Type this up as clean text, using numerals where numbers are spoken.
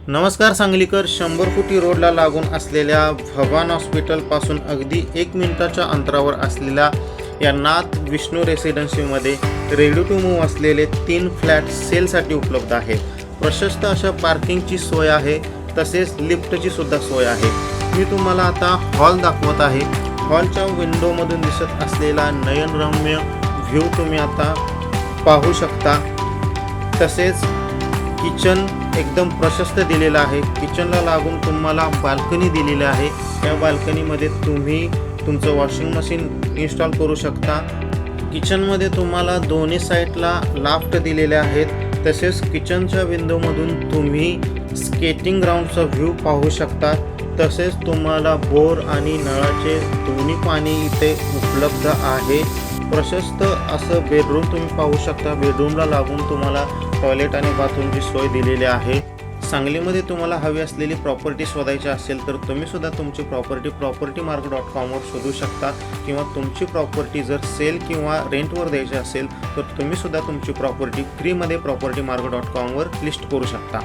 नमस्कार सांगलीकर, 100 फुटी रोडला लागून असलेल्या भवान हॉस्पिटलपासून अगदी 1 मिनिटाच्या अंतरावर असलेल्या या नाथ विष्णू रेसिडेन्सीमध्ये रेडी टू मूव्ह असलेले 3 फ्लॅट सेलसाठी उपलब्ध आहेत. प्रशस्त अशा पार्किंगची सोय आहे, तसेच लिफ्टची सुद्धा सोय आहे. मी तुम्हाला आता हॉल दाखवत आहे. हॉलच्या विंडोमधून दिसत असलेला नयनरम्य व्ह्यू तुम्ही आता पाहू शकता. तसेच किचन एकदम प्रशस्त दिलेला आहे. किचनला लागून तुम्हाला बाल्कनी दिलेली आहे. या बाल्कनीमध्ये तुम्ही तुमचं वॉशिंग मशीन इन्स्टॉल करू शकता. किचनमध्ये तुम्हाला दोन्ही साईडला लाफ्ट दिलेले आहेत. तसेच किचनच्या विंडोमधून तुम्ही स्केटिंग ग्राउंडचा व्ह्यू पाहू शकता. तसेच तुम्हाला बोर आणि नळाचे दोन्ही पाणी इथे उपलब्ध आहे. प्रशस्त असं बेडरूम तुम्ही पाहू शकता. बेडरूमला लागून तुम्हाला टॉयलेट आणि बाथरूमची सोय दिलेली आहे. सांगलीमध्ये तुम्हाला हवी असलेली प्रॉपर्टी शोधायची असेल तर तुम्ही सुद्धा तुमची propertymark.com वर शोधू शकता. किंवा तुमची प्रॉपर्टी जर सेल किंवा रेंटवर द्यायची असेल तर तुम्ही सुद्धा तुमची प्रॉपर्टी फ्रीमध्ये propertymark.com वर लिस्ट करू शकता.